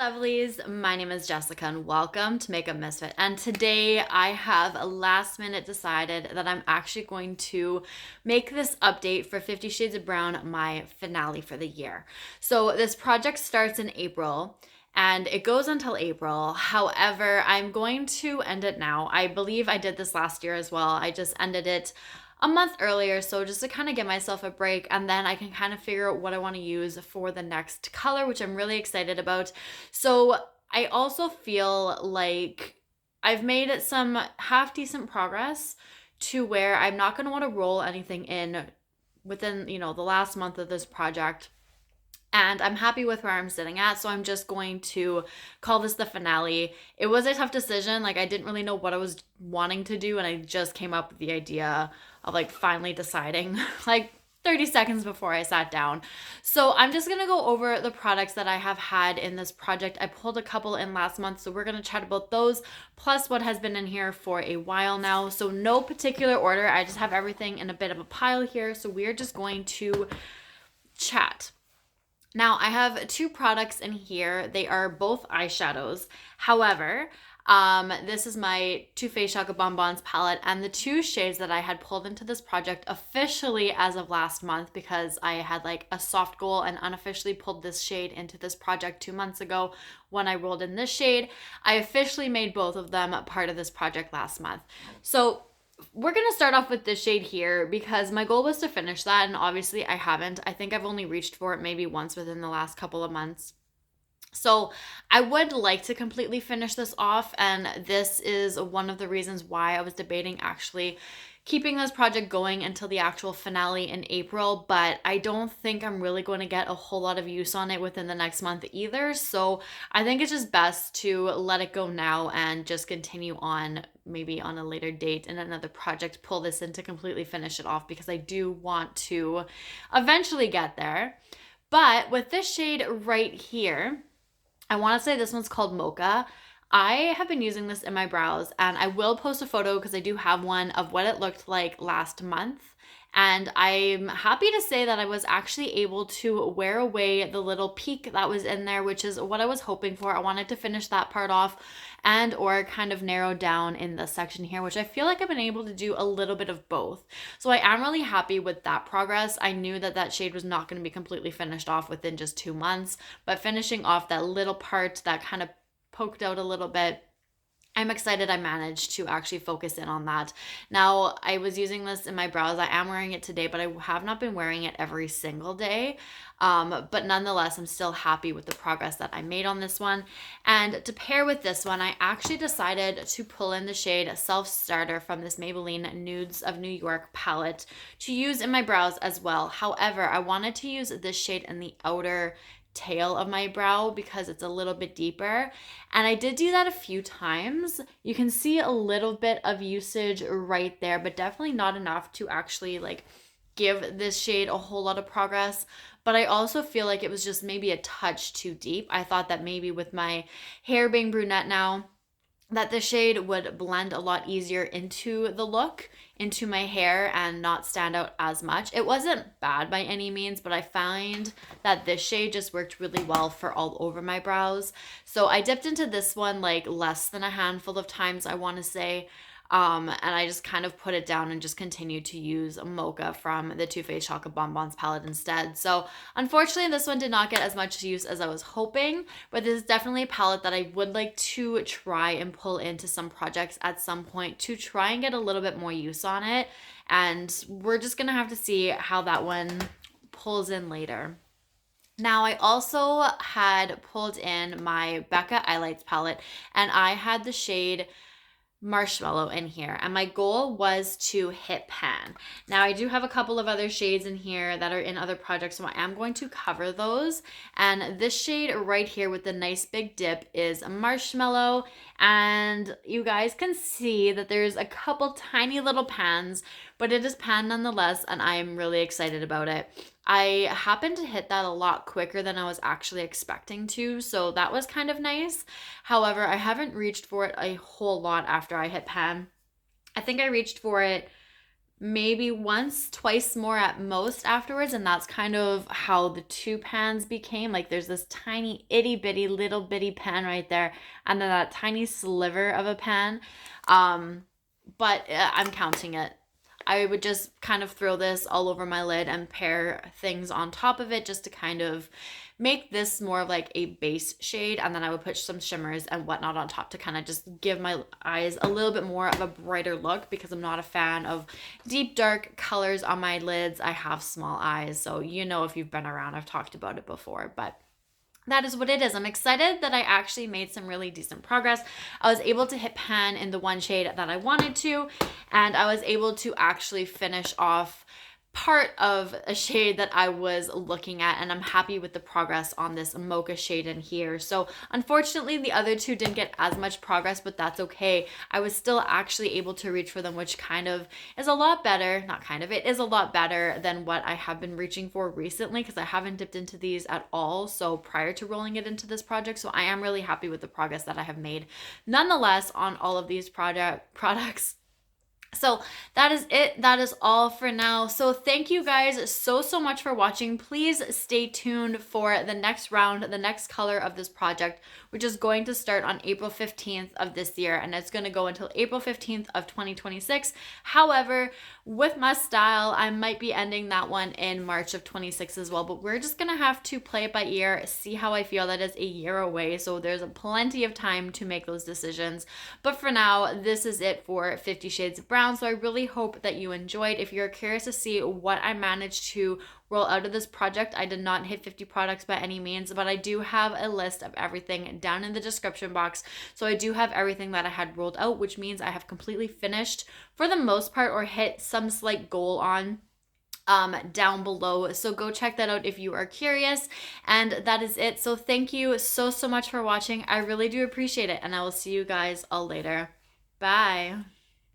Lovelies, my name is Jessica and welcome to Makeup Misfit. And today I have last minute decided that I'm actually going to make this update for 50 Shades of Brown, my finale for the year. So this project starts in April and it goes until April. However, I'm going to end it now. I believe I did this last year as well. I just ended it a month earlier, so just to kind of give myself a break, and then I can kind of figure out what I want to use for the next color, which I'm really excited about. So I also feel like I've made some half decent progress to where I'm not going to want to roll anything in within, the last month of this project. And I'm happy with where I'm sitting at, so I'm just going to call this the finale. It was a tough decision. Like, I didn't really know what I was wanting to do, and I just came up with the idea of finally deciding like 30 seconds before I sat down. So I'm just gonna go over the products that I have had in this project. I pulled a couple in last month, so we're gonna chat about those, plus what has been in here for a while now. So no particular order, I just have everything in a bit of a pile here, so we're just going to chat. Now, I have two products in here. They are both eyeshadows. However, this is my Too Faced Chocolate Bonbons palette, and the two shades that I had pulled into this project officially as of last month, because I had like a soft goal and unofficially pulled this shade into this project 2 months ago when I rolled in this shade. I officially made both of them part of this project last month. So we're going to start off with this shade here because my goal was to finish that, and obviously I haven't. I think I've only reached for it maybe once within the last couple of months. So I would like to completely finish this off, and this is one of the reasons why I was debating actually keeping this project going until the actual finale in April, but I don't think I'm really going to get a whole lot of use on it within the next month either. So I think it's just best to let it go now and just continue on maybe on a later date in another project, pull this in to completely finish it off, because I do want to eventually get there. But with this shade right here, I want to say this one's called Mocha. I have been using this in my brows, and I will post a photo because I do have one of what it looked like last month. And I'm happy to say that I was actually able to wear away the little peak that was in there, which is what I was hoping for. I wanted to finish that part off and or kind of narrow down in this section here, which I feel like I've been able to do a little bit of both. So I am really happy with that progress. I knew that that shade was not going to be completely finished off within just 2 months, but finishing off that little part that kind of poked out a little bit, I'm excited I managed to actually focus in on that. Now, I was using this in my brows. I am wearing it today, but I have not been wearing it every single day. But nonetheless, I'm still happy with the progress that I made on this one. And to pair with this one, I actually decided to pull in the shade Self Starter from this Maybelline Nudes of New York palette to use in my brows as well. However, I wanted to use this shade in the outer tail of my brow because it's a little bit deeper, and I did do that a few times. You can see a little bit of usage right there, but definitely not enough to actually give this shade a whole lot of progress. But I also feel like it was just maybe a touch too deep. I thought that maybe with my hair being brunette now, that the shade would blend a lot easier into the look, into my hair, and not stand out as much. It wasn't bad by any means, but I find that this shade just worked really well for all over my brows. So I dipped into this one less than a handful of times, I want to say. And I just kind of put it down and just continued to use Mocha from the Too Faced Chocolate Bonbons palette instead. So unfortunately, this one did not get as much use as I was hoping, but this is definitely a palette that I would like to try and pull into some projects at some point to try and get a little bit more use on it. And we're just going to have to see how that one pulls in later. Now, I also had pulled in my Becca Eyelights palette, and I had the shade Marshmallow in here, and my goal was to hit pan. Now, I do have a couple of other shades in here that are in other projects, so I am going to cover those. And this shade right here with the nice big dip is Marshmallow, and you guys can see that there's a couple tiny little pans, but it is pan nonetheless, and I'm really excited about it. I happened to hit that a lot quicker than I was actually expecting to, so that was kind of nice. However, I haven't reached for it a whole lot after I hit pan. I think I reached for it maybe once, twice more at most afterwards. And that's kind of how the two pans became. Like there's this tiny itty bitty little bitty pan right there, and then that tiny sliver of a pan. But I'm counting it. I would just kind of throw this all over my lid and pair things on top of it just to kind of make this more of like a base shade. And then I would put some shimmers and whatnot on top to kind of just give my eyes a little bit more of a brighter look, because I'm not a fan of deep dark colors on my lids. I have small eyes, so you know, if you've been around, I've talked about it before, but that is what it is. I'm excited that I actually made some really decent progress. I was able to hit pan in the one shade that I wanted to, and I was able to actually finish off part of a shade that I was looking at, and I'm happy with the progress on this mocha shade in here. So unfortunately the other two didn't get as much progress, but that's okay. I was still actually able to reach for them, which kind of is a lot better. Not kind of, it is a lot better than what I have been reaching for recently, because I haven't dipped into these at all, so prior to rolling it into this project. So I am really happy with the progress that I have made nonetheless on all of these products. So that is it. That is all for now. So thank you guys so much for watching. Please stay tuned for the next round, the next color of this project, which is going to start on April 15th of this year, and it's going to go until April 15th of 2026. However, with my style, I might be ending that one in March of 26 as well, but we're just going to have to play it by ear, see how I feel. That is a year away, so there's plenty of time to make those decisions. But for now, this is it for 50 Shades of Brown. So I really hope that you enjoyed. If you're curious to see what I managed to roll out of this project, I did not hit 50 products by any means, but I do have a list of everything down in the description box. So I do have everything that I had rolled out, which means I have completely finished for the most part, or hit some slight goal on down below. So go check that out if you are curious. And that is it. So thank you so much for watching. I really do appreciate it, and I will see you guys all later. Bye.